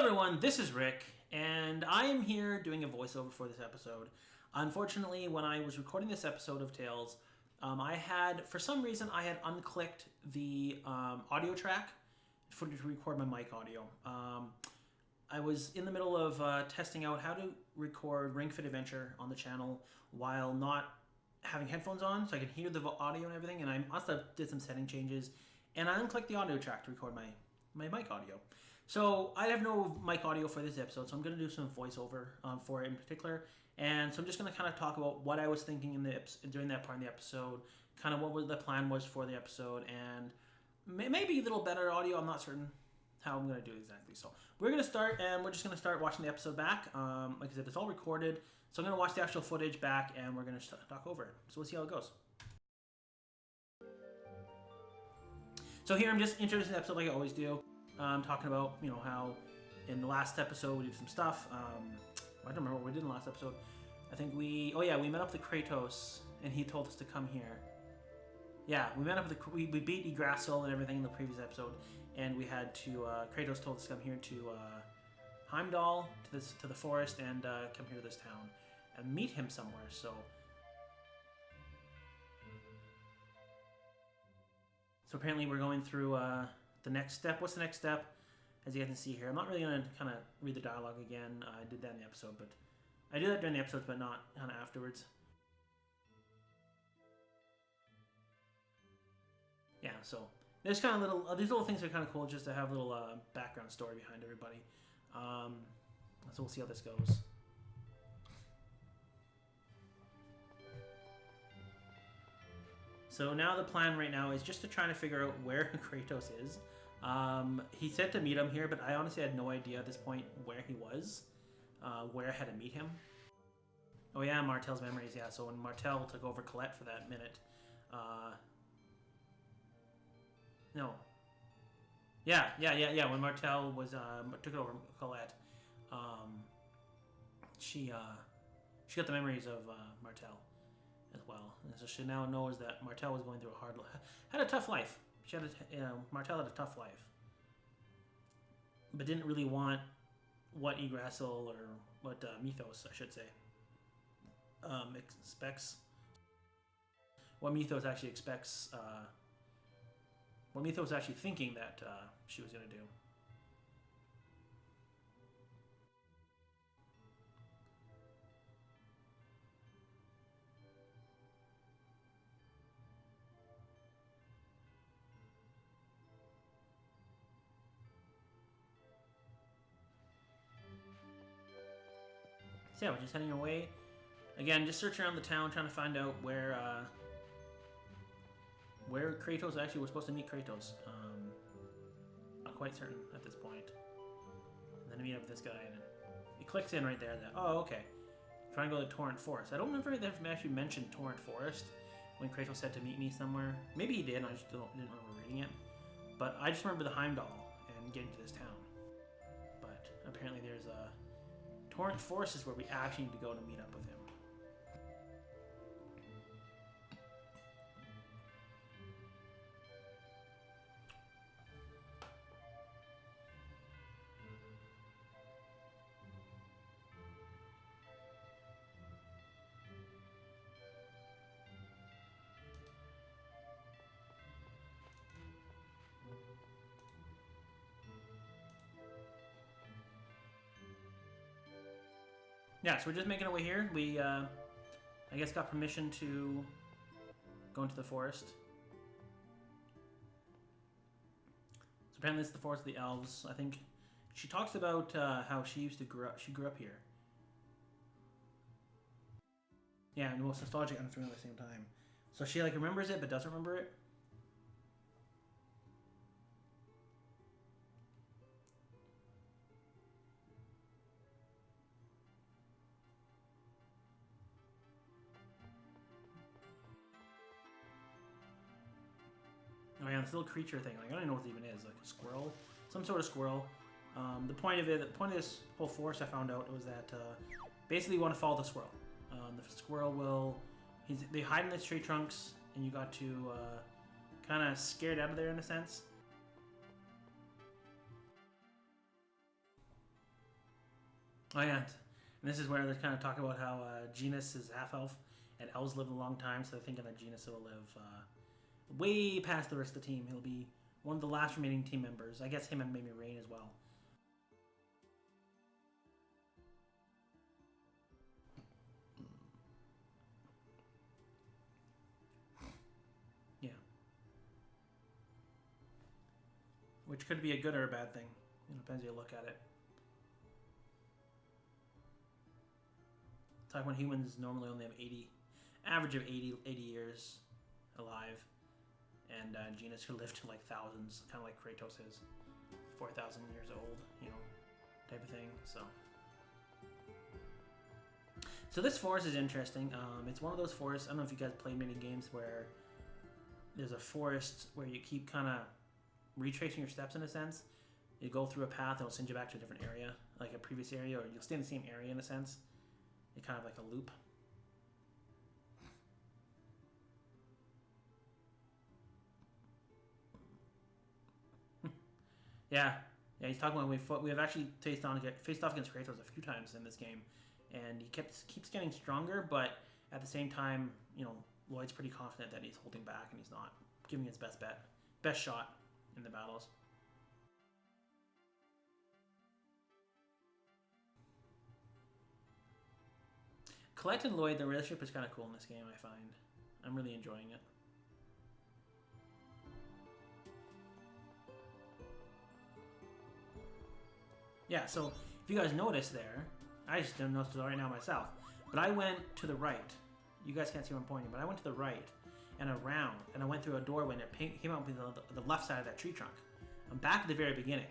everyone, this is Rick, and I am here doing a voiceover for this episode. Unfortunately, when I was recording this episode of Tales, for some reason, I had unclicked the audio track to record my mic audio. I was in the middle of testing out how to record Ring Fit Adventure on the channel while not having headphones on, so I could hear the audio and everything, and I must have did some setting changes, and I unclicked the audio track to record my mic audio. So I have no mic audio for this episode, so I'm going to do some voiceover for it in particular. And so I'm just going to kind of talk about what I was thinking during that part of the episode, kind of what the plan was for the episode, and maybe a little better audio. I'm not certain how I'm going to do exactly. So we're going to start, and we're just going to start watching the episode back. Like I said, it's all recorded, so I'm going to watch the actual footage back, and we're going to talk over it. So we'll see how it goes. So here I'm just introducing the episode like I always do. Talking about, how in the last episode we did some stuff. I don't remember what we did in the last episode. I think we met up with Kratos, and he told us to come here. Yeah, we met up with we beat Yggdrasil and everything in the previous episode, and we had to, Kratos told us to come here to Heimdall, to the forest, and come here to this town, and meet him somewhere, so apparently we're going through, the next step. What's the next step? As you guys can see here, I'm not really going to kind of read the dialogue again. I did that in the episode, but I do that during the episodes, but not kind of afterwards. Yeah, so there's kind of these little things are kind of cool just to have a little background story behind everybody. So we'll see how this goes. So now the plan right now is just to try to figure out where Kratos is. He said to meet him here, but I honestly had no idea at this point where he was, where I had to meet him. Oh yeah, Martel's memories, yeah. So when Martel took over Colette for that minute, no. Yeah, when Martel was, took over Colette, she got the memories of Martel as well. And so she now knows that Martel was going through had a tough life. Martel had a tough life, but didn't really want what Yggdrasil or what Mythos, I should say, expects. What Mythos actually expects. What Mythos was actually thinking that she was going to do. So yeah, we're just heading away. Again, just searching around the town, trying to find out where Kratos actually was supposed to meet Kratos. Not quite certain at this point. And then I meet up with this guy, and it clicks in right there that, oh, okay. Trying to go to Torrent Forest. I don't remember if they actually mentioned Torrent Forest when Kratos said to meet me somewhere. Maybe he did, I just didn't remember reading it. But I just remember the Heimdall and getting to this town. But apparently there's a Torrent Forest is where we actually need to go to meet up with him. Yeah, so we're just making our way here. We, I guess, got permission to go into the forest. So apparently it's the forest of the elves. I think she talks about how she grew up here. Yeah, and the most nostalgic and unfamiliar at the same time. So she remembers it but doesn't remember it. Oh yeah, this little creature thing. I don't even know what it even is. Like a squirrel, some sort of squirrel. The point of this whole forest, I found out, was that basically you want to follow the squirrel. The squirrel will. They hide in the tree trunks, and you got to kind of scared out of there in a sense. Oh yeah, and this is where they're kind of talking about how Genus is half elf and elves live a long time, so they're thinking that Genus will live way past the rest of the team. He'll be one of the last remaining team members. I guess him and maybe Rain as well. Yeah. Which could be a good or a bad thing. It depends how you look at it. Talking about humans normally only have average of 80 years alive. And Genus could live to like thousands, kind of like Kratos is. 4,000 years old, type of thing. So this forest is interesting. It's one of those forests, I don't know if you guys play many games where there's a forest where you keep kind of retracing your steps in a sense. You go through a path, it'll send you back to a different area, like a previous area, or you'll stay in the same area in a sense. It's kind of like a loop. Yeah, he's talking about we have actually faced off against Kratos a few times in this game, and he keeps getting stronger, but at the same time, Lloyd's pretty confident that he's holding back and he's not giving his best shot in the battles. Colette and Lloyd, the relationship is kind of cool in this game, I find. I'm really enjoying it. Yeah, so if you guys notice there, I just didn't notice it right now myself, but I went to the right. You guys can't see where I'm pointing, but I went to the right and around, and I went through a doorway and it came out with the left side of that tree trunk. I'm back at the very beginning,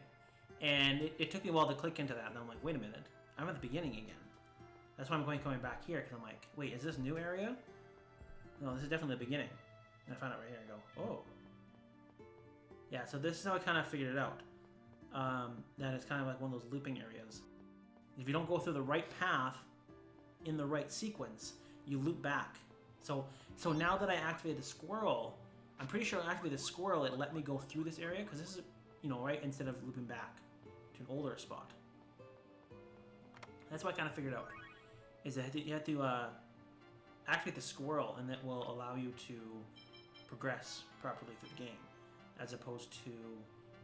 and it took me a while to click into that, and I'm like, wait a minute, I'm at the beginning again. That's why I'm coming back here, because I'm like, wait, is this new area? No, this is definitely the beginning. And I found it right here and go, oh. Yeah, so this is how I kind of figured it out. That it's kind of like one of those looping areas. If you don't go through the right path in the right sequence, you loop back. So now that I activated the squirrel, I'm pretty sure I activated the squirrel, it let me go through this area, because this is, right, instead of looping back to an older spot. That's what I kind of figured out. Is that you have to activate the squirrel, and that will allow you to progress properly through the game, as opposed to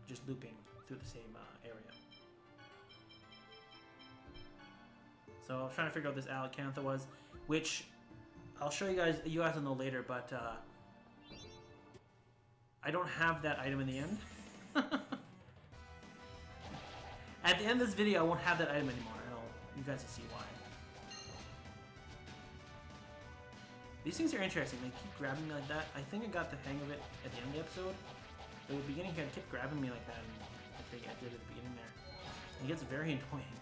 just looping through the same area. So I was trying to figure out what this Alacantha was, which I'll show you guys will know later, but I don't have that item in the end. At the end of this video, I won't have that item anymore, and you guys will see why. These things are interesting. They keep grabbing me like that. I think I got the hang of it at the end of the episode. But at the beginning, it kept grabbing me like that, and I think I did at the beginning there. It gets very annoying.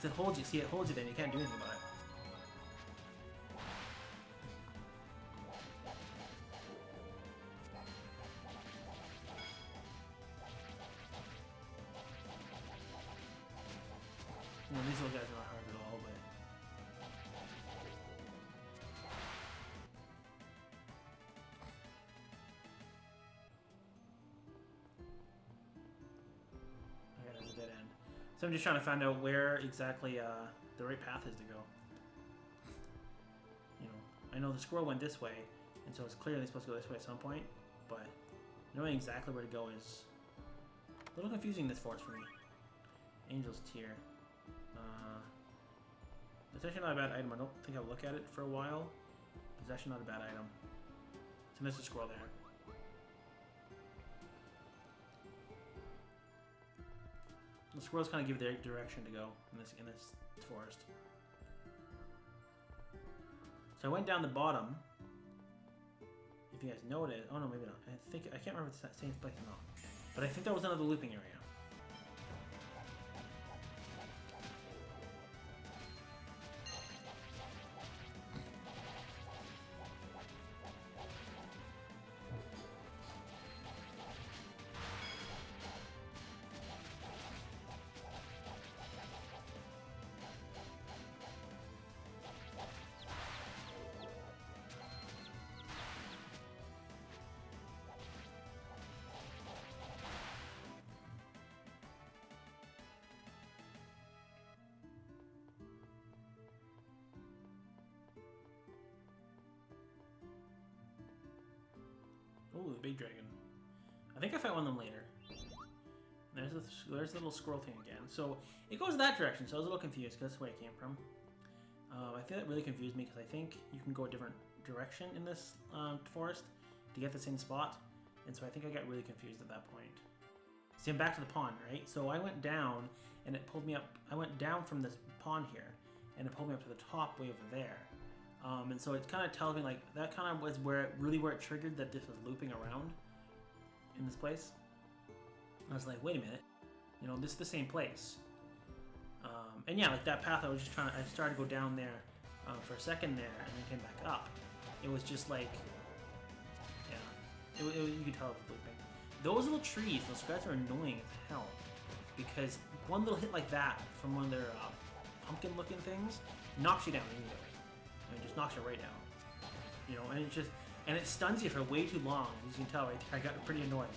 It holds you. See, it holds you, then you can't do anything about it. These little guys are not hard at all, but okay, there's a dead end. So I'm just trying to find out where exactly the right path is to go. I know the squirrel went this way, and so it's clearly supposed to go this way at some point, but knowing exactly where to go is a little confusing this forest for me. Angel's Tear. It's actually not a bad item. I don't think I'll look at it for a while. It's actually not a bad item. So there's a squirrel there. The squirrels kind of give their direction to go in this forest. So I went down the bottom. If you guys noted, oh no, maybe not. I can't remember if it's that same place or not. But I think that was another looping area. big dragon. I think I fight one of them later. There's the little squirrel thing again. So it goes that direction, so I was a little confused because that's where it came from. I feel it really confused me because I think you can go a different direction in this forest to get the same spot. And so I think I got really confused at that point. See, I'm back to the pond, right? So I went down and it pulled me up. I went down from this pond here and it pulled me up to the top way over there. And so it kind of tells me like, that kind of was where it triggered that this was looping around in this place. I was like, wait a minute, you know, this is the same place. And yeah, like that path I was just I started to go down there for a second there and then came back up. It was just like, yeah, you could tell it was looping. Those little trees, those guys are annoying as hell because one little hit like that from one of their pumpkin looking things knocks you down immediately. It just knocks you right down. You know, and it stuns you for way too long. As you can tell right there, I got pretty annoyed.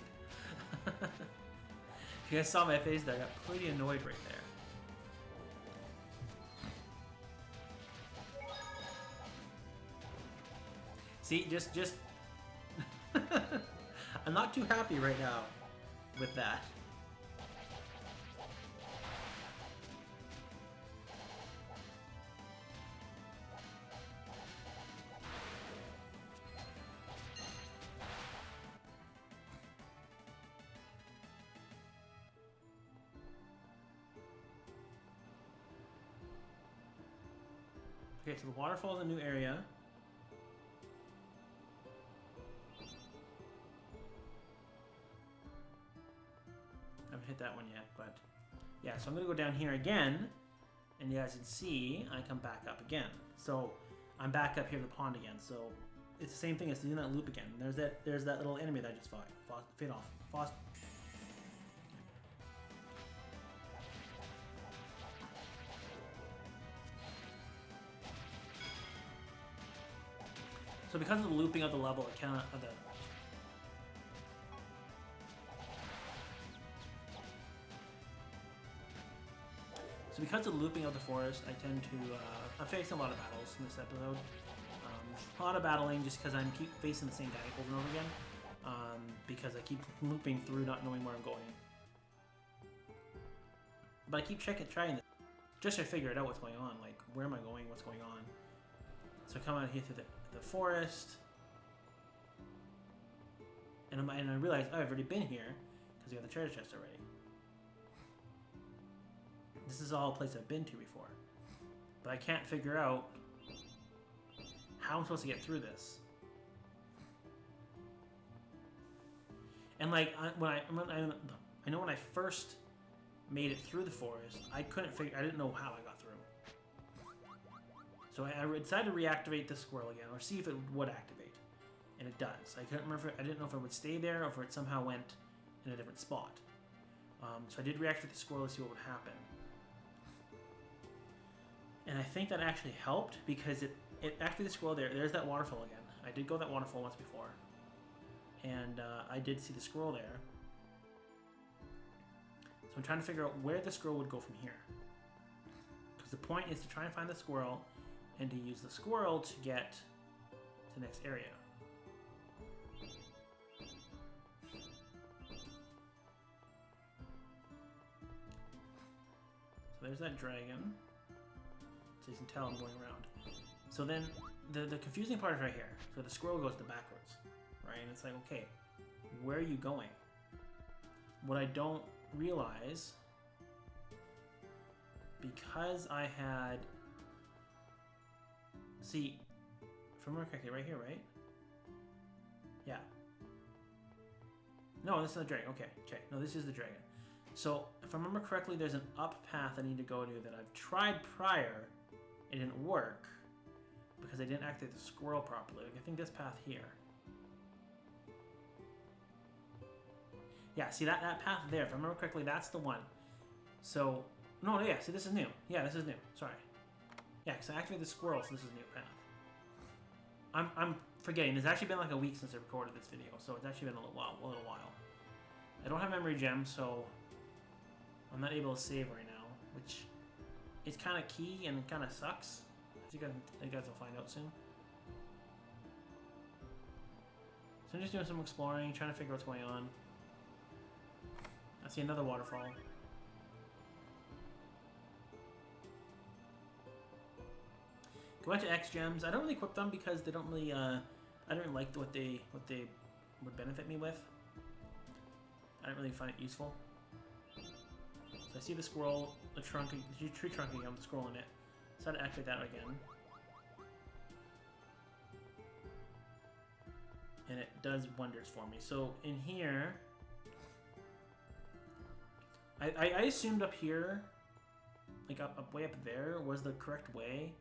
If you guys saw my face there, I got pretty annoyed right there. See, just I'm not too happy right now with that. Okay, so the waterfall is a new area. I haven't hit that one yet, but yeah, so I'm gonna go down here again, and as you can see, I come back up again. So I'm back up here to the pond again. So it's the same thing as doing that loop again. There's that little enemy that I just fought. Fade off. So because of the looping of the level, it kind of So because of the looping of the forest, I tend to I'm facing a lot of battles in this episode. A lot of battling just because I keep facing the same guy over and over again. Because I keep looping through, not knowing where I'm going. But I keep trying this just to figure it out what's going on. Like, where am I going? What's going on? So I come out here through the forest, and I realize I've already been here because we have the treasure chest already. This is all a place I've been to before, but I can't figure out how I'm supposed to get through this. And like I know when I first made it through the forest, I didn't know how I got through. So I decided to reactivate the squirrel again, or see if it would activate, and it does. I couldn't remember. I didn't know if it would stay there or if it somehow went in a different spot. So I did reactivate the squirrel to see what would happen, and I think that actually helped because it activated the squirrel there. There's that waterfall again. I did go that waterfall once before, and I did see the squirrel there. So I'm trying to figure out where the squirrel would go from here, because the point is to try and find the squirrel and to use the squirrel to get to the next area. So there's that dragon. So you can tell I'm going around. So then the confusing part is right here. So the squirrel goes backwards, right? And it's like, okay, where are you going? What I don't realize, because I had, see, if I remember correctly, right here, right? Yeah. No, this is the dragon. Okay. No, this is the dragon. So if I remember correctly, there's an up path I need to go to that I've tried prior. It didn't work because I didn't activate the squirrel properly. Like, I think this path here. Yeah, see that path there, if I remember correctly, that's the one. So, no, yeah, see, this is new. Yeah, this is new. Sorry. Yeah, because I activated the squirrel, so this is a new path. I'm forgetting. It's actually been like a week since I recorded this video, so it's actually been a little while. I don't have memory gems, so I'm not able to save right now, which is kind of key and kind of sucks. As you guys will find out soon. So I'm just doing some exploring, trying to figure what's going on. I see another waterfall. Go back to X gems. I don't really equip them because they don't really. I don't really like what they would benefit me with. I don't really find it useful. So I see the scroll, the trunk, the tree trunk again with the scroll in it. So I to activate that again. And it does wonders for me. So in here, I assumed up here, like up way up there, was the correct way.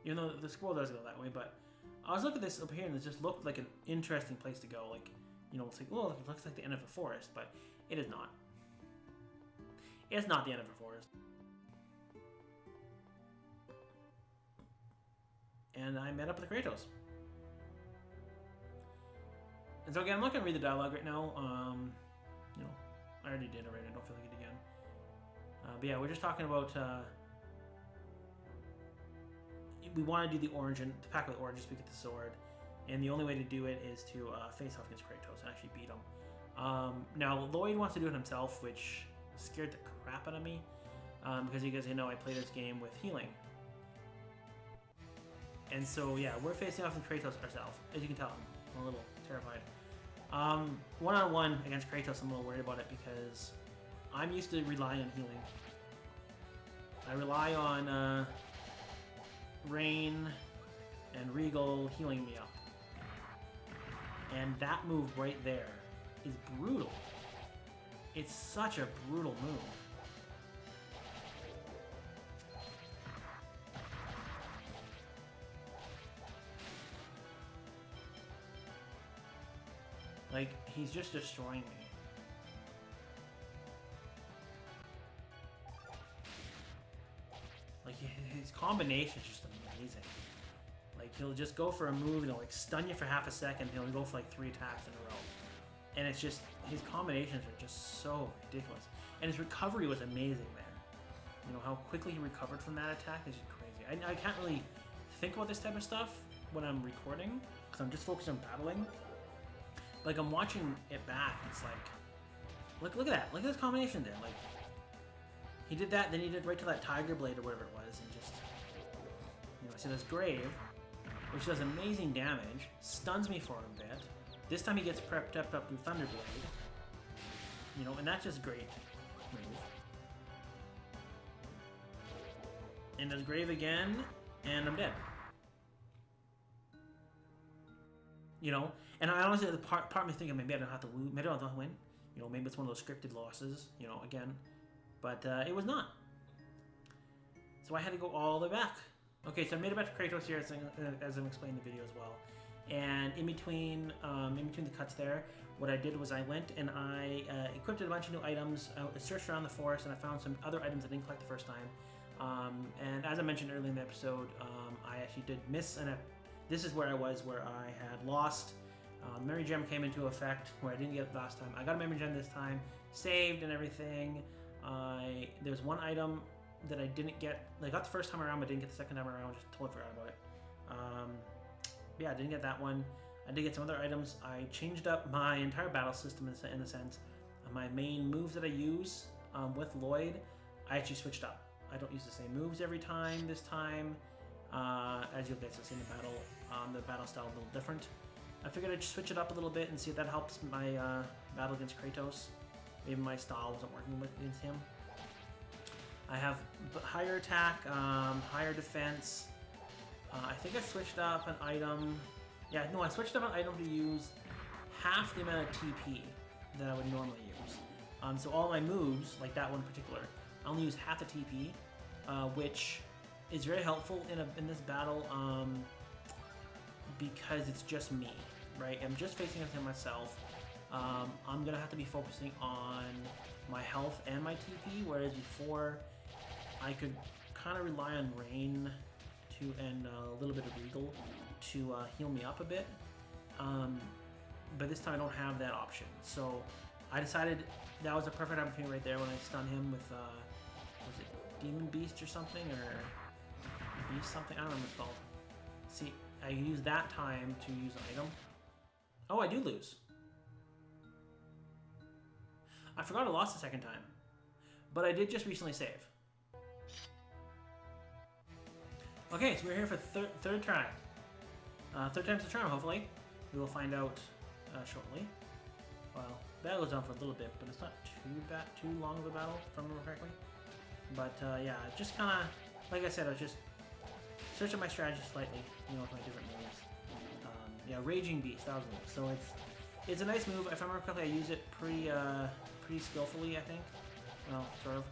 Even though the scroll does go that way, but I was looking at this up here and it just looked like an interesting place to go. Like, you know, it's like, well, it looks like the end of a forest, but it is not. It's not the end of a forest. And I met up with Kratos. And so again, I'm not going to read the dialogue right now. You know, I already did already. I don't feel like it again. But yeah, we're just talking about... we want to do the origin, to pack with origin so we get the sword. And the only way to do it is to face off against Kratos and actually beat him. Now, Lloyd wants to do it himself, which scared the crap out of me. Because you guys know I play this game with healing. And so, yeah, we're facing off with Kratos ourselves. As you can tell, I'm a little terrified. One-on-one against Kratos, I'm a little worried about it because I'm used to relying on healing. I rely on Rain and Regal healing me up. And that move right there is brutal. It's such a brutal move. Like, he's just destroying me. Like, his combination is just amazing. Like, he'll just go for a move and he'll, like, stun you for half a second. He'll go for, like, 3 attacks in a row. And it's just, his combinations are just so ridiculous. And his recovery was amazing there. You know, how quickly he recovered from that attack is just crazy. I can't really think about this type of stuff when I'm recording, because I'm just focused on battling. Like, I'm watching it back, and it's like, look at that. Look at this combination there. Like, he did that, then he did right to that Tiger Blade or whatever it was, and just, you know, I see this Grave, which does amazing damage, stuns me for a bit. This time he gets prepped up through Thunder Blade. You know, and that's just great move. And does Grave again, and I'm dead. You know, and I honestly, the part of me thinking maybe I don't have to lose, maybe I don't have to win. You know, maybe it's one of those scripted losses. You know, again, but it was not. So I had to go all the way back. Okay, so I made it back to Kratos here, as I'm explaining the video as well. And in between the cuts there, what I did was I went and I equipped a bunch of new items. I searched around the forest and I found some other items I didn't collect the first time. And as I mentioned earlier in the episode, I actually did miss this is where I was, where I had lost. Memory Gem came into effect, where I didn't get it last time. I got a Memory Gem this time, saved and everything. There's one item that I didn't get. I got the first time around, but didn't get the second time around. Just totally forgot about it. Yeah, I didn't get that one. I did get some other items. I changed up my entire battle system in a sense. My main moves that I use with Lloyd, I actually switched up. I don't use the same moves every time this time. As you'll get to see in the battle style a little different. I figured I'd switch it up a little bit and see if that helps my battle against Kratos. Maybe my style wasn't working against him. I have higher attack, higher defense. I think I switched up an item. Yeah, no, I switched up an item to use half the amount of TP that I would normally use. So all my moves, like that one in particular, I only use half the TP, which is very helpful in this battle because it's just me, right? I'm just facing it myself. I'm gonna have to be focusing on my health and my TP, whereas before I could kind of rely on Rain and a little bit of Regal to heal me up a bit. But this time I don't have that option. So I decided that was a perfect opportunity right there when I stunned him with, was it Demon Beast or something? Or Beast something? I don't know what it's called. See, I use that time to use an item. Oh, I do lose. I forgot I lost the second time. But I did just recently save. Okay, so we're here for third try. Third time's the charm, hopefully. We will find out shortly. Well, battle goes on for a little bit, but it's not too long of a battle, if I remember correctly. But yeah, just kind of, like I said, I was just searching my strategy slightly, you know, with my different moves. Yeah, Raging Beast, that was it. So it's a nice move. If I remember correctly, I use it pretty skillfully, I think. Well, sort of.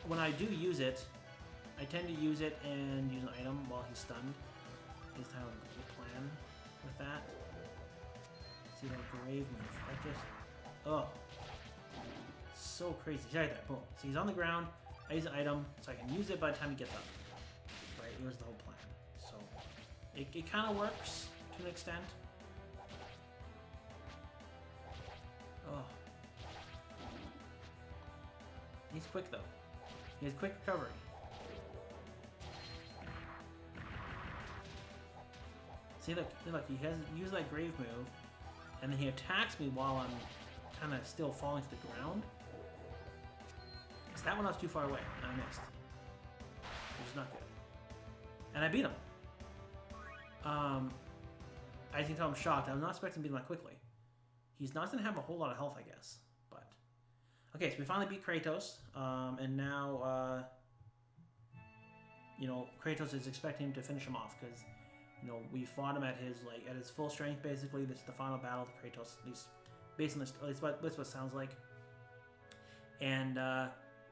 When I do use it, I tend to use it and use an item while he's stunned. Is how the plan with that. See that grave move? That just, oh, so crazy. See right there, boom. So he's on the ground. I use an item, so I can use it by the time he gets up. Right, it was the whole plan. So it kind of works to an extent. Oh, he's quick though. He has quick recovery. See, look, he has used that grave move, and then he attacks me while I'm kind of still falling to the ground. So that one I was too far away, and I missed. Which is not good. And I beat him. As you can tell, I'm shocked. I was not expecting him to beat him that quickly. He's not going to have a whole lot of health, I guess. But okay, so we finally beat Kratos, and now, you know, Kratos is expecting him to finish him off, because you know, we fought him at his full strength, basically. This is the final battle of Kratos, at least based on this, at least that's what it sounds like. And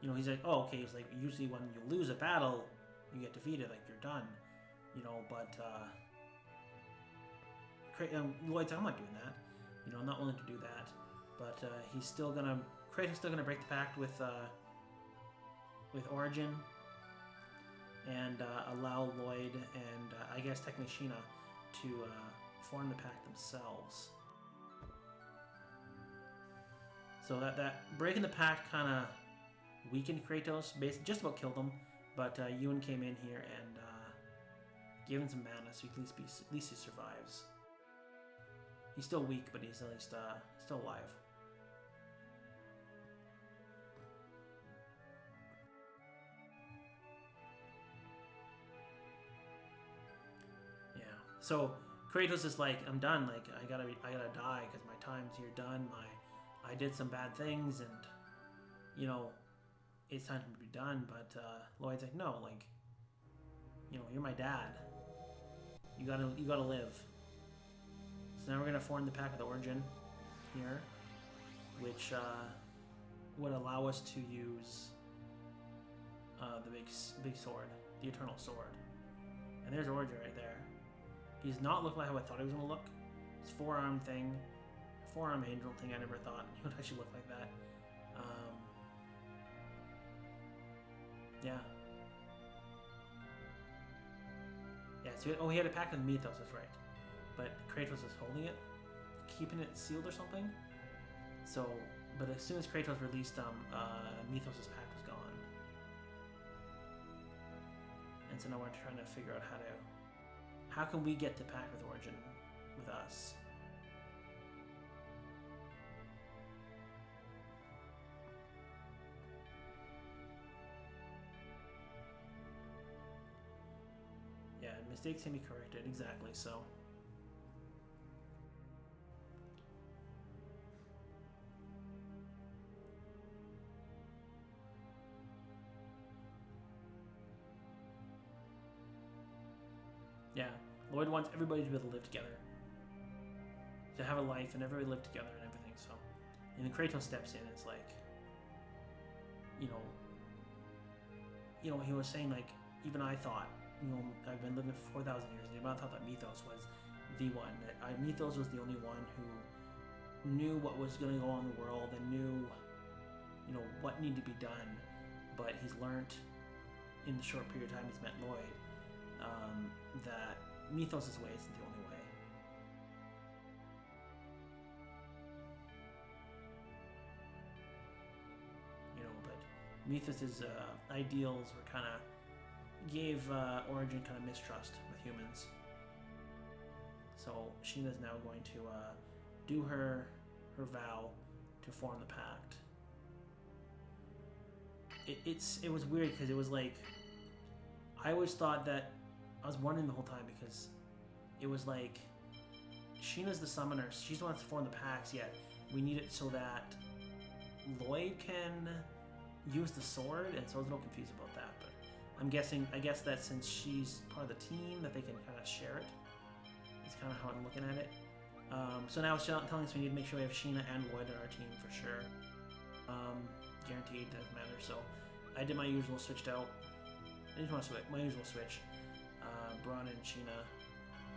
you know, he's like, oh, okay. He's like, usually when you lose a battle, you get defeated, like you're done, you know. But Lloyd's, I'm not doing that. You know, I'm not willing to do that. But Kratos still gonna break the pact with Origin. And allow Lloyd and I guess technically Sheena to form the pact themselves. So that breaking the pact kind of weakened Kratos, basically just about killed him. But Ewan came in here and gave him some mana, so at least he survives. He's still weak, but he's at least still alive. So Kratos is like, I'm done. Like I gotta die because my time's here done. I did some bad things, and you know, it's time to be done. But Lloyd's like, no, like, you know, you're my dad. You gotta live. So now we're gonna form the pact with Origin here, which would allow us to use the big sword, the Eternal Sword. And there's Origin right there. He's not looking like how I thought he was going to look. His forearm angel thing, I never thought he would actually look like that. Yeah. Yeah, so he had a pact with Mythos, that's right. But Kratos is holding it, keeping it sealed or something. So, but as soon as Kratos released Mythos' pact was gone. And so now we're trying to figure out how can we get to pact with Origin with us? Yeah, mistakes can be corrected, exactly, so. Yeah. Lloyd wants everybody to be able to live together. To have a life and everybody live together and everything, so. And then Kratos steps in, it's like, you know, he was saying, like, even I thought, you know, I've been living for 4,000 years, and even I thought that Mythos was the one. Mythos was the only one who knew what was going to go on in the world and knew, you know, what needed to be done. But he's learned in the short period of time he's met Lloyd that Mythos' way isn't the only way. You know, but Mythos' ideals were gave Origin kind of mistrust with humans. So Sheena's now going to do her vow to form the pact. It was weird because it was like, I always thought that, I was wondering the whole time because it was like, Sheena's the summoner, she's the one to form the pacts, yet we need it so that Lloyd can use the sword, and so I was a little confused about that, but I guess that since she's part of the team, that they can kind of share it. It's kind of how I'm looking at it. So now it's telling us we need to make sure we have Sheena and Lloyd on our team for sure. Guaranteed, doesn't matter. So I did my usual switched out. I just want to switch my usual switch. Braun and Sheena,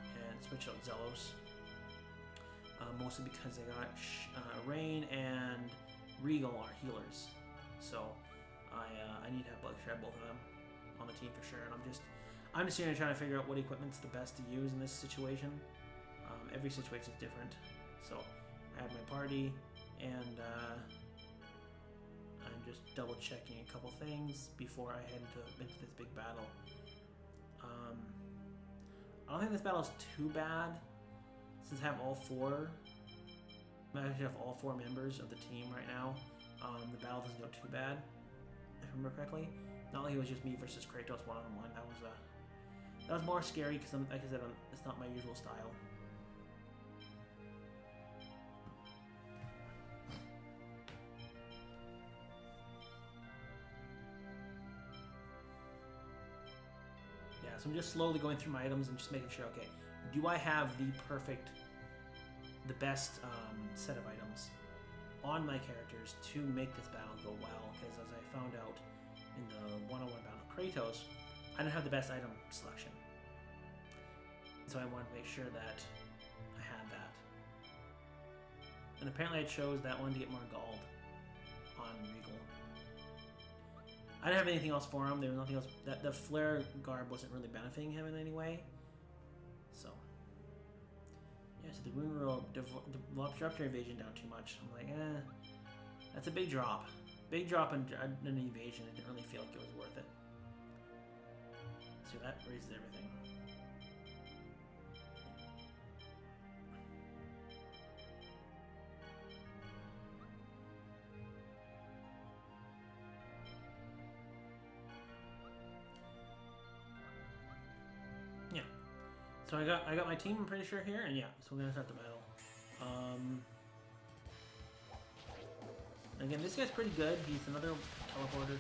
and switch out Zelos. Mostly because I got Rain and Regal are healers, so I need to have both of them on the team for sure. And I'm just here trying to figure out what equipment's the best to use in this situation. Every situation is different, so I have my party, and I'm just double checking a couple things before I head into this big battle. I don't think this battle is too bad, since I have all four. I actually have all four members of the team right now. The battle doesn't go too bad, if I remember correctly. Not like it was just me versus Kratos one-on-one. That was more scary because, like I said, it's not my usual style. Yeah, so I'm just slowly going through my items and just making sure, okay, do I have the best set of items on my characters to make this battle go well? Because as I found out in the one-on-one battle of Kratos, I didn't have the best item selection. So I wanted to make sure that I had that. And apparently I chose that one to get more gold on Regal. I didn't have anything else for him. There was nothing else. The flare garb wasn't really benefiting him in any way. So yeah, so the rune robe dropped your evasion down too much. I'm like, that's a big drop. Big drop in evasion. It didn't really feel like it was worth it. So that raises everything. Yeah. So I got my team, I'm pretty sure, here, and yeah, so we're gonna start the battle. Again, this guy's pretty good. He's another teleporter.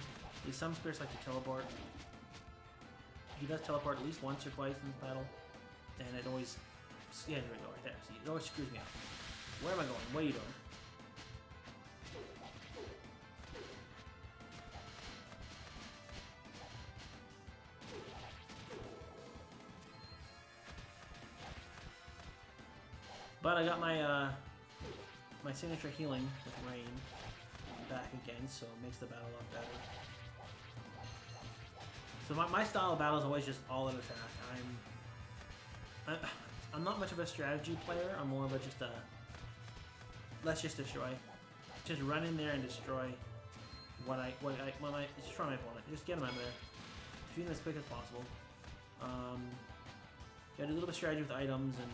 Some spirits like to teleport. He does teleport at least once or twice in this battle, and it always, yeah, there we go, right there. See, it always screws me up. Where am I going? What are you doing? But I got my my signature healing with Rain back again, so it makes the battle a lot better. So my style of battle is always just all-out attack. I'm not much of a strategy player. I'm more of a just a let's just destroy. Just run in there and destroy destroy my opponent. Just get him out of there. Defeat him as quick as possible. Got a little bit of strategy with items and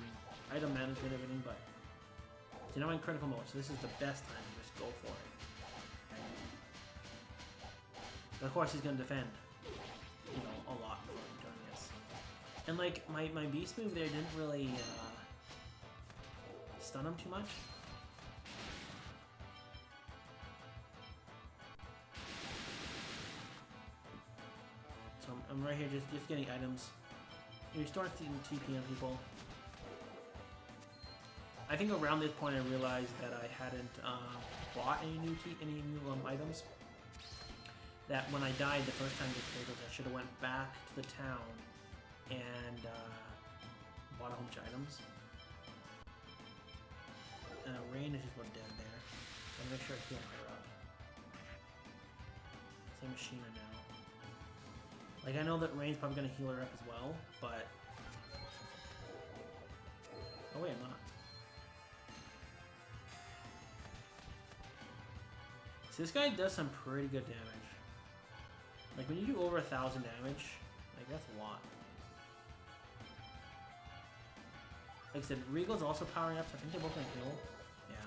item management and everything, but you know, I'm in critical mode, so this is the best time to just go for it. But of course he's gonna defend, you know, a lot before I'm doing this. And like my beast move there didn't really stun him too much. So I'm right here just getting items. You're starting to TP on people. I think around this point I realized that I hadn't bought any new items. That when I died the first time with Kratos, I should have went back to the town and bought a whole bunch of items. Rain is just about dead there. So I'm gonna make sure I heal her up. Same as Sheena now. Like, I know that Rain's probably gonna heal her up as well, but oh wait, I'm not. So this guy does some pretty good damage. Like, when you do over 1,000 damage, like, that's a lot. Like I said, Regal's also powering up, so I think they're both gonna heal. Yeah.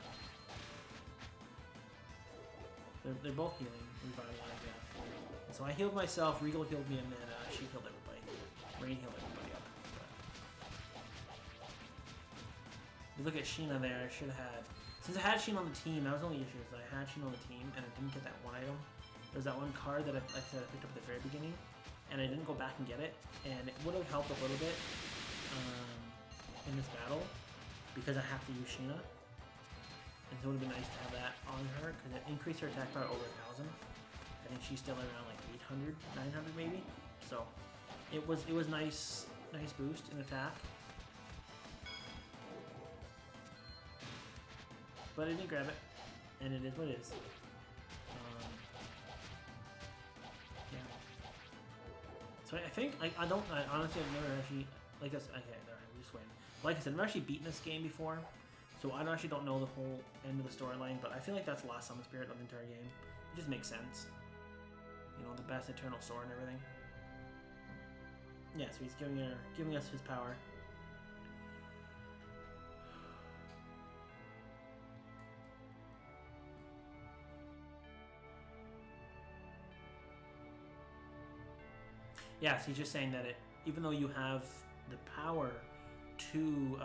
They're both healing, revitalize, yeah. And so I healed myself, Regal healed me, and then she healed everybody. Rain healed everybody up. But you look at Sheena there, I should have had... Since I had Sheena on the team, that was the only issue, is I had Sheena on the team, and I didn't get that one item. There's that one card that I said I picked up at the very beginning, and I didn't go back and get it, and it would have helped a little bit in this battle, because I have to use Sheena. And so it would have been nice to have that on her, because it increased her attack power over 1,000. I think she's still around like 800, 900 maybe. So it was nice boost in attack. But I didn't grab it, and it is what it is. Yeah. So I think I honestly I've never actually okay, alright, we just win. Like I said, I've never actually beaten this game before, so I actually don't know the whole end of the storyline. But I feel like that's the last summon spirit of the entire game. It just makes sense. You know, the best eternal sword and everything. Yeah, so he's giving us his power. Yeah, so he's just saying that even though you have the power to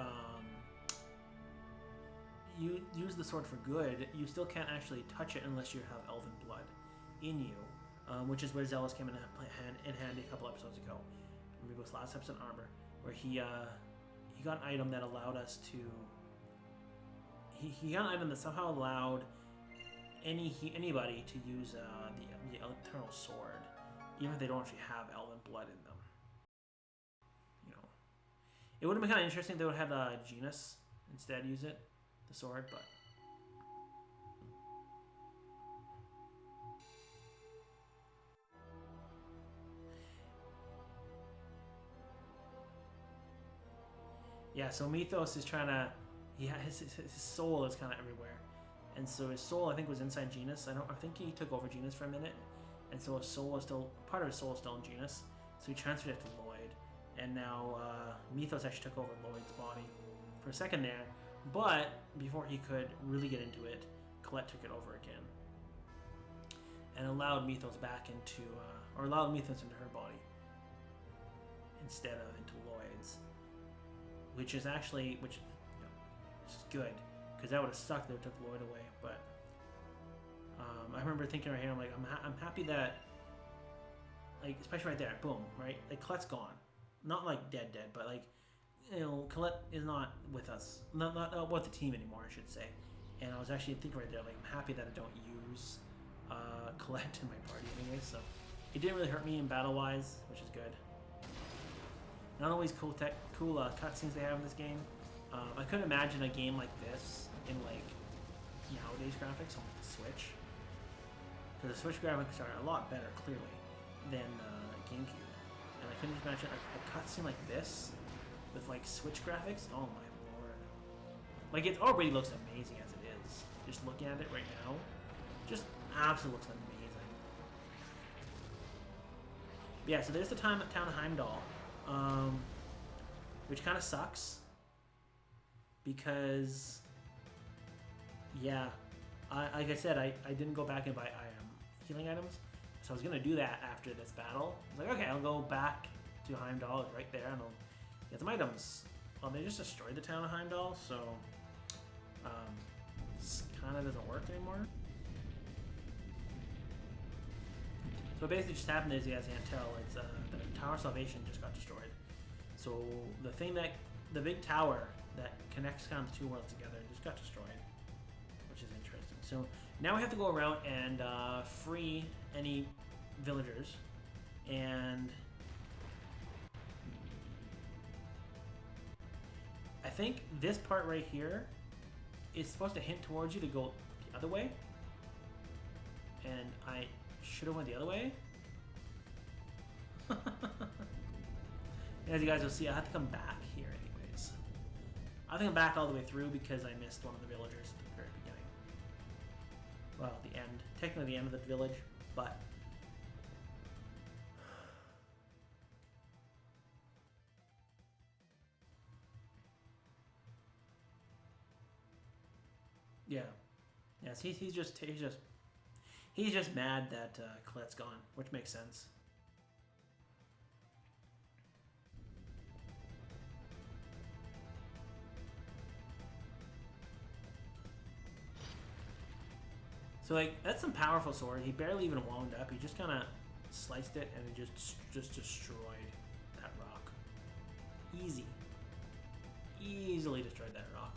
you use the sword for good, you still can't actually touch it unless you have elven blood in you, which is where Zealous came in handy a couple episodes ago. Maybe it was last episode Armor, where he got an item that allowed us to. He got an item that somehow allowed anybody to use the eternal sword, even if they don't actually have elven blood in them. You know, it would have been kind of interesting if they would have Genus instead use it, the sword, but. Yeah, so Mythos is trying to. His soul is kind of everywhere, and so his soul I think was inside Genus. I think he took over Genus for a minute, and so his soul is still part of his soul is still in Genus. So he transferred it to Lloyd, and now Mythos actually took over Lloyd's body for a second there. But before he could really get into it, Colette took it over again, and allowed Mythos back into, or allowed Mythos into her body instead of into Lloyd's. Which is actually, which is good, because that would have sucked if they took Lloyd away. But I remember thinking right here, I'm like, I'm happy that, like, especially right there, boom, right? Like, Colette's gone, not like dead, but like, you know, Colette is not with us, not with the team anymore, I should say. And I was actually thinking right there, like, I'm happy that I don't use Colette in my party anyway. So it didn't really hurt me in battle wise, which is good. Not always cool cutscenes they have in this game. I couldn't imagine a game like this in like nowadays graphics on the Switch, because the Switch graphics are a lot better clearly than GameCube, and I couldn't imagine a cutscene like this with like Switch graphics. Oh my lord! Like, it already looks amazing as it is. Just looking at it right now, just absolutely looks amazing. But yeah, so there's the town of Heimdall. Which kind of sucks, because yeah, like I said, I didn't go back and buy healing items, so I was gonna do that after this battle. I was like, okay, I'll go back to Heimdall, it's right there, and I'll get some items. Well, they just destroyed the town of Heimdall, so this kind of doesn't work anymore. So basically, just happened is, you guys can't tell, it's the Tower of Salvation just got destroyed. So the big tower that connects kind of the two worlds together just got destroyed, which is interesting. So now we have to go around and free any villagers, and I think this part right here is supposed to hint towards you to go the other way, and I should have went the other way. As you guys will see, I have to come back here anyways. I have to come back all the way through because I missed one of the villagers at the very beginning. Well, the end. Technically the end of the village, but... Yeah. Yes, he's just mad that Colette's gone, which makes sense. So like that's some powerful sword. He barely even wound up. He just kind of sliced it and it just destroyed that rock. Easy, easily destroyed that rock.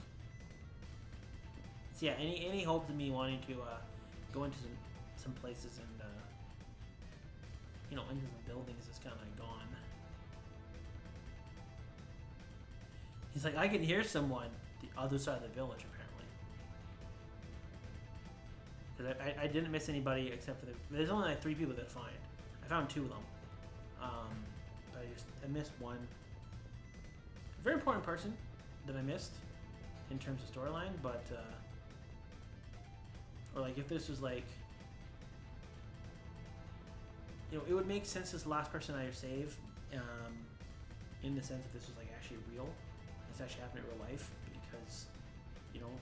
So yeah, any hope of me wanting to go into some places and into some buildings is kind of gone. He's like, I can hear someone the other side of the village apparently. Because I didn't miss anybody except for there's only like 3 people that find. I found 2 of them. But I missed one. A very important person that I missed in terms of storyline, but or like if this was like, it would make sense as the last person I save, in the sense that this was like actually real. This actually happened in real life because,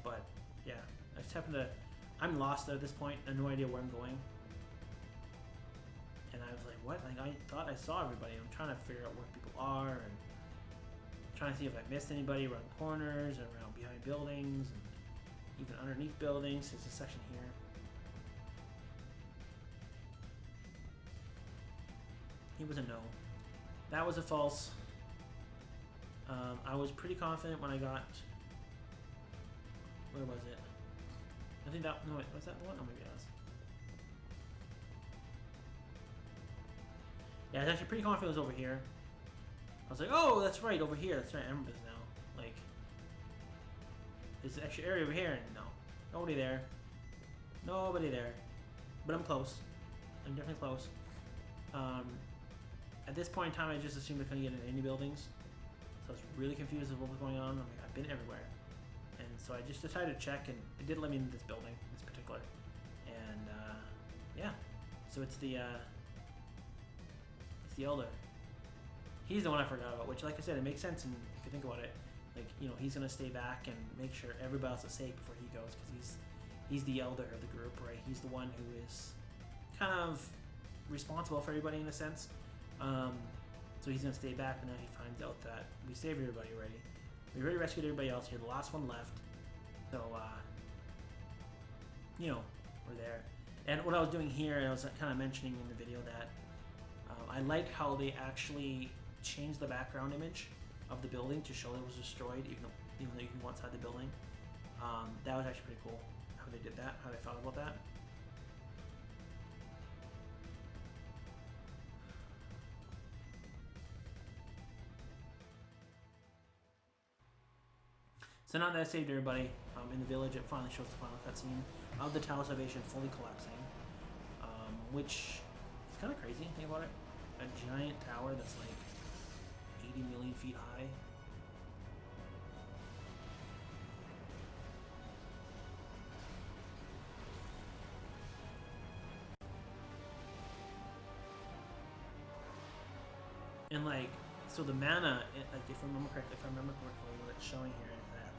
but yeah, I just happened to. I'm lost at this point. I have no idea where I'm going. And I was like, what? Like, I thought I saw everybody. I'm trying to figure out where people are and trying to see if I missed anybody around corners and around behind buildings and even underneath buildings. There's a section here. He was a no. That was a false. I was pretty confident when I got. Where was it? I think that. No, wait, was that the one? Oh, maybe it was. Yeah, I was actually pretty confident it was over here. I was like, oh, that's right, over here. That's right, I remember this now. Like, there's an extra area over here. No. Nobody there. Nobody there. But I'm close. I'm definitely close. At this point in time, I just assumed I couldn't get into any buildings. So I was really confused with what was going on. I'm like, I've been everywhere. And so I just decided to check, and it did let me into this building, this particular. And, yeah. So it's the Elder. He's the one I forgot about, which, like I said, it makes sense, and if you think about it, like, he's going to stay back and make sure everybody else is safe before he goes, because he's the Elder of the group, right? He's the one who is kind of responsible for everybody in a sense. So he's going to stay back, and then he finds out that we saved everybody already. We already rescued everybody else. You're the last one left. So, we're there. And what I was doing here, I was kind of mentioning in the video that I like how they actually changed the background image of the building to show it was destroyed, even though you can go inside the building. That was actually pretty cool, how they did that, how they thought about that. So now that I saved everybody in the village, it finally shows the final cutscene of the Tower of Salvation fully collapsing, which is kind of crazy. Think about it. A giant tower that's like 80 million feet high. And like, so the mana, like if I remember correctly, what it's showing here is that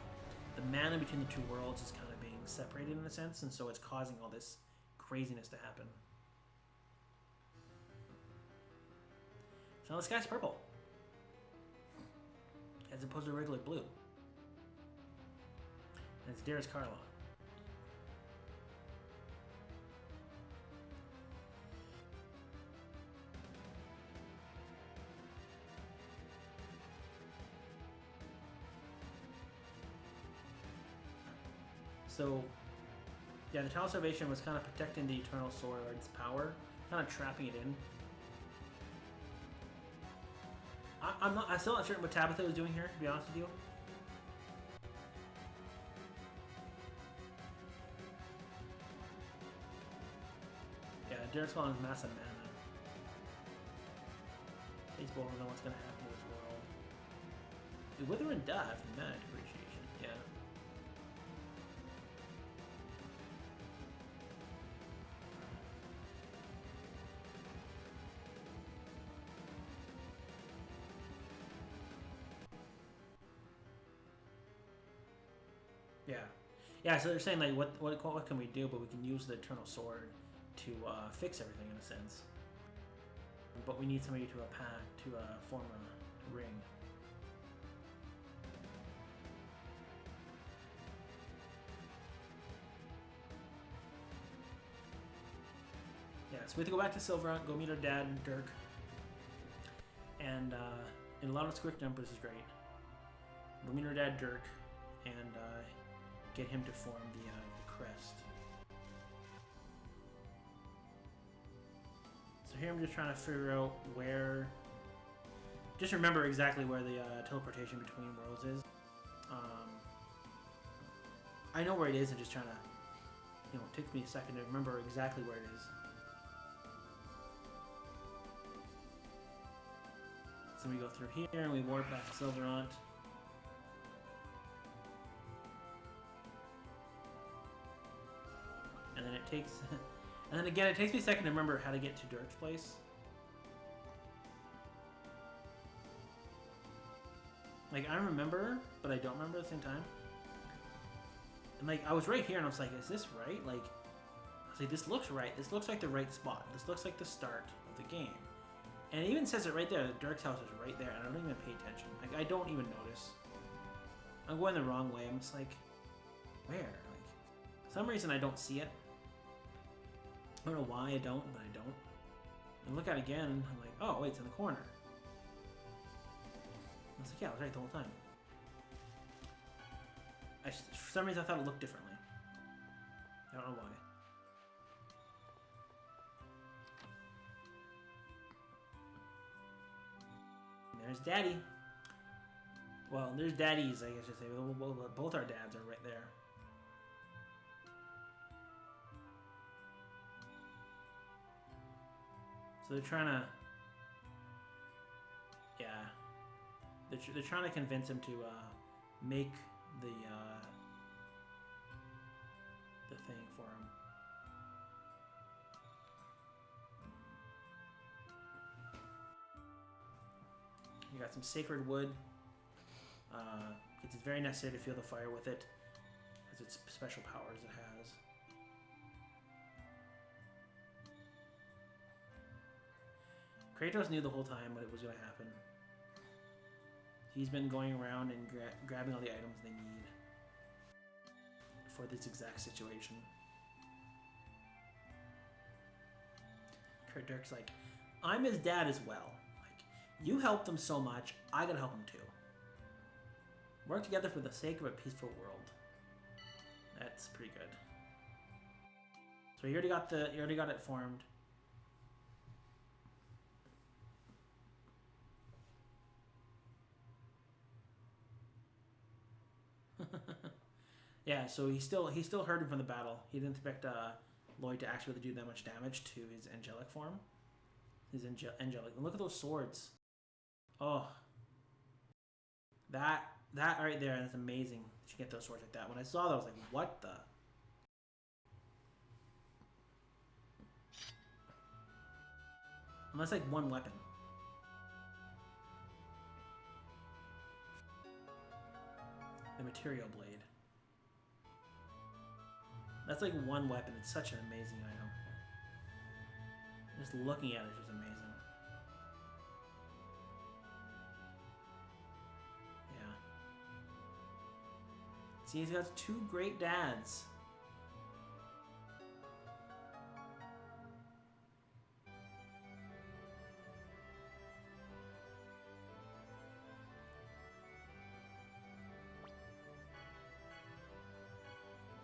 the mana between the 2 worlds is kind of being separated in a sense, and so it's causing all this craziness to happen. So now the sky's purple, as opposed to regular blue. And it's Darius Carla. So, yeah, the Tower of Salvation was kind of protecting the Eternal Sword's power, kind of trapping it in. I'm still not sure what Tabitha was doing here, to be honest with you. Yeah, Darius Carla has massive mana. Baseball don't know what's going to happen to this world. The Wither and Death, mana depreciation, yeah. Yeah, Yeah, so they're saying like, what can we do? But we can use the Eternal Sword to fix everything in a sense. But we need somebody to form a ring. Yeah, so we have to go back to Silverhunt, go meet our dad, Dirk. And in a lot of quick jumpers is great. We'll meet our dad, Dirk, and get him to form the crest. So here I'm just trying to figure out where... Just remember exactly where the teleportation between worlds is. I know where it is, and just trying to... You know, it takes me a second to remember exactly where it is. So we go through here, and we warp back to Silverhunt. And then it takes... and then again, it takes me a second to remember how to get to Dirk's place. Like, I remember, but I don't remember at the same time. And, like, I was right here, and I was like, is this right? Like, I was like, this looks right. This looks like the right spot. This looks like the start of the game. And it even says it right there. Dirk's house is right there, and I don't even pay attention. Like, I don't even notice. I'm going the wrong way. I'm just like, where? Like, for some reason, I don't see it. I don't know why I don't, but I don't. And look at it again, and I'm like, oh, wait, it's in the corner. I was like, yeah, I was right the whole time. For some reason, I thought it looked differently. I don't know why. And there's Daddy. Well, there's Daddies, I guess you say. Both our dads are right there. So they're trying to... Yeah. They're trying to convince him to make the thing for him. You got some sacred wood. It's very necessary to fuel the fire with it, as its special powers it has. Kratos knew the whole time what was going to happen. He's been going around and grabbing all the items they need for this exact situation. Dirk's like, I'm his dad as well. Like, you helped him so much, I gotta help him too. Work together for the sake of a peaceful world. That's pretty good. So you already got it formed. Yeah, so he still heard him from the battle. He didn't expect Lloyd to actually do that much damage to his angelic form. His angelic. And look at those swords. Oh, that right there, that's amazing. You get those swords like that. When I saw that, I was like, what the? And that's like one weapon. The material blade. That's like one weapon. It's such an amazing item. Just looking at it is just amazing. Yeah. See, he's got two great dads.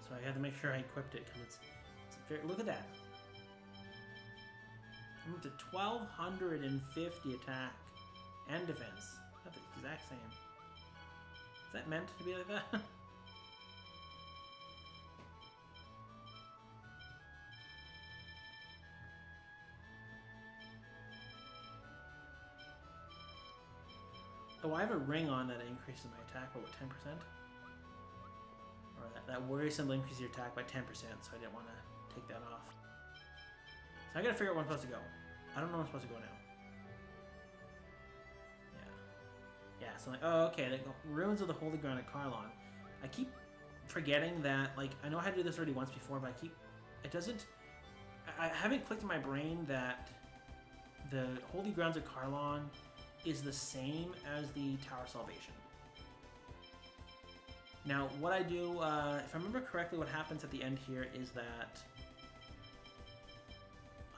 So I had to make sure I equipped it because it's very, look at that. I'm up to 1250 attack and defense. That's the exact same. Is that meant to be like that? Oh, I have a ring on that increases my attack by what, 10%? Or that worrisome increases your attack by 10%, so I didn't want to take that off. So I gotta figure out where I'm supposed to go. I don't know where I'm supposed to go now. Yeah. Yeah, so I'm like, oh, okay, Ruins of the Holy Ground at Carlon. I keep forgetting that, like, I know I had to do this already once before, but it doesn't, I haven't clicked in my brain that the Holy Grounds of Carlon is the same as the Tower of Salvation. Now, what I do, if I remember correctly, what happens at the end here is that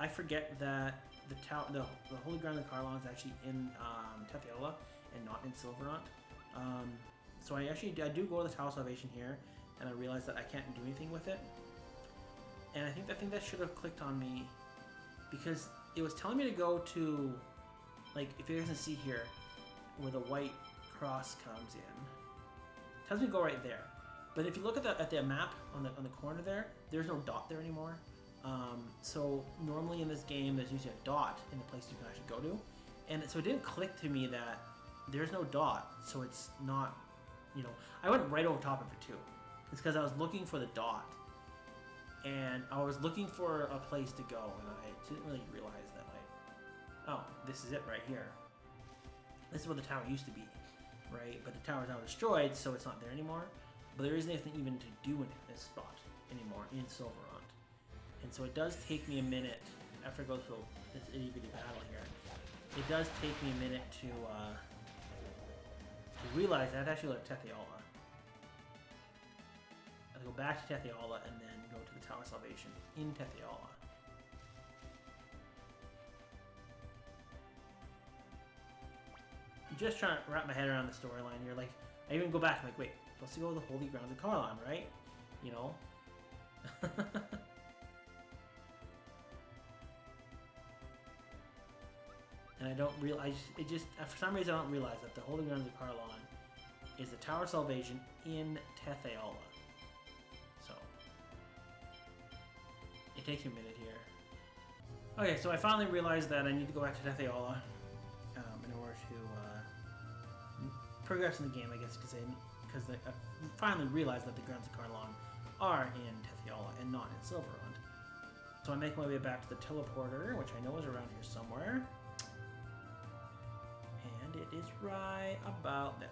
I forget that the Holy Ground of Carlon is actually in Tetheola and not in Silverant. So I do go to the Tower of Salvation here, and I realize that I can't do anything with it. And I think that should have clicked on me, because it was telling me to go to, like, if you guys can see here, where the white cross comes in. It tells me to go right there. But if you look at the map on the corner there, there's no dot there anymore. So normally in this game, there's usually a dot in the place you can actually go to, and so it didn't click to me that there's no dot, so it's not, you know, I went right over top of it too. It's because I was looking for the dot, and I was looking for a place to go, and I didn't really realize that, like, oh, this is it right here. This is where the tower used to be, right? But the tower's now destroyed, so it's not there anymore. But there isn't anything even to do in this spot anymore in Silverant. And so it does take me a minute, after I go through this itty-bitty battle here, it does take me a minute to realize that I have to actually go to Tetheola. I have to go back to Tetheola and then go to the Tower of Salvation in Tetheola. I'm just trying to wrap my head around the storyline here. Like, I even go back, I'm like, wait, supposed to go to the Holy Grounds of Carlon, right? You know? And I don't realize, for some reason I don't realize that the Holy Grounds of Carlon is the Tower of Salvation in Tetheola. So, it takes me a minute here. Okay, so I finally realized that I need to go back to Tetheola in order to progress in the game, I guess, because I finally realized that the Grounds of Carlon are in Tetheola and not in Silverant. So I make my way back to the teleporter, which I know is around here somewhere. It is right about there.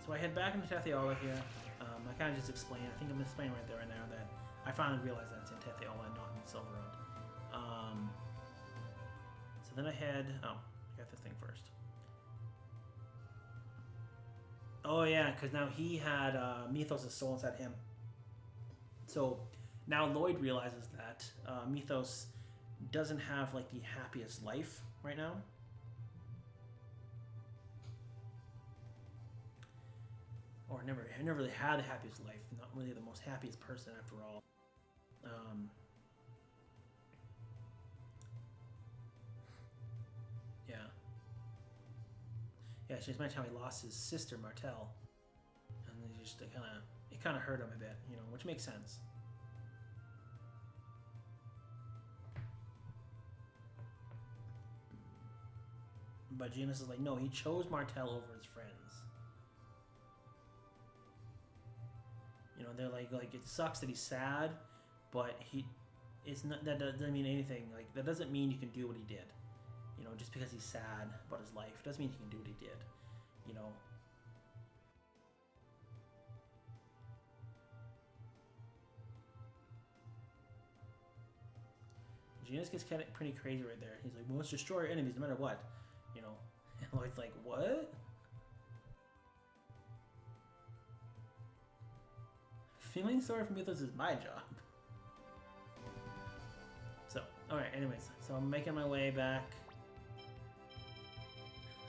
So I head back into Tetheola here. I kind of just explained, I think I'm explaining right there right now that I finally realized that it's in Tetheola and not in Silverant. So then I head, I got this thing first. Oh yeah, because now he had Mythos' soul inside him. So now Lloyd realizes that Mythos doesn't have like the happiest life right now. Or never really had the happiest life. Not really the most happiest person after all. Yeah, she just mentioned how he lost his sister Martel, and it kind of hurt him a bit, you know, which makes sense. But Janus is like, no, he chose Martel over his friends. You know, they're like it sucks that he's sad, but that doesn't mean anything. Like, that doesn't mean you can do what he did. You know, just because he's sad about his life doesn't mean he can do what he did. You know. Janus gets kind of pretty crazy right there. He's like, "We must destroy our enemies no matter what." You know, and Lloyd's like, "What?" Feeling sorry for Mythos is my job. So, alright, anyways. So I'm making my way back.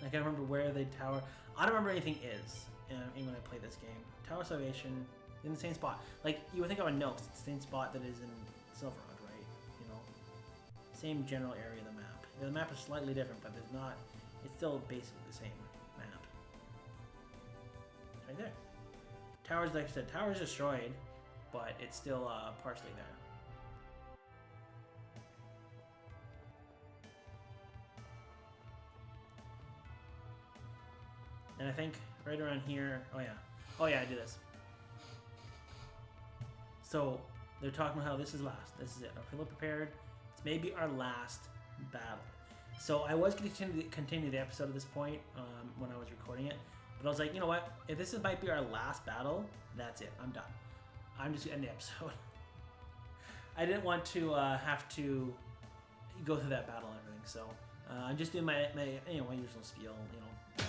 I can't remember where the tower... I don't remember anything is when I play this game. Tower of Salvation, in the same spot. Like, you would think I would know, because it's the same spot that is in Silverant, right? You know? Same general area of the map. The map is slightly different, but there's not... It's still basically the same map. It's right there. Tower's, like I said, tower's destroyed, but it's still partially there. And I think right around here, oh yeah, I do this. So they're talking about how this is last. This is it. I'm feeling prepared. It's maybe our last battle. So I was going to continue the episode at this point when I was recording it, But I was like, you know what? If this might be our last battle, that's it. I'm done. I'm just gonna end the episode. I didn't want to have to go through that battle and everything, so I'm just doing my usual spiel, you know.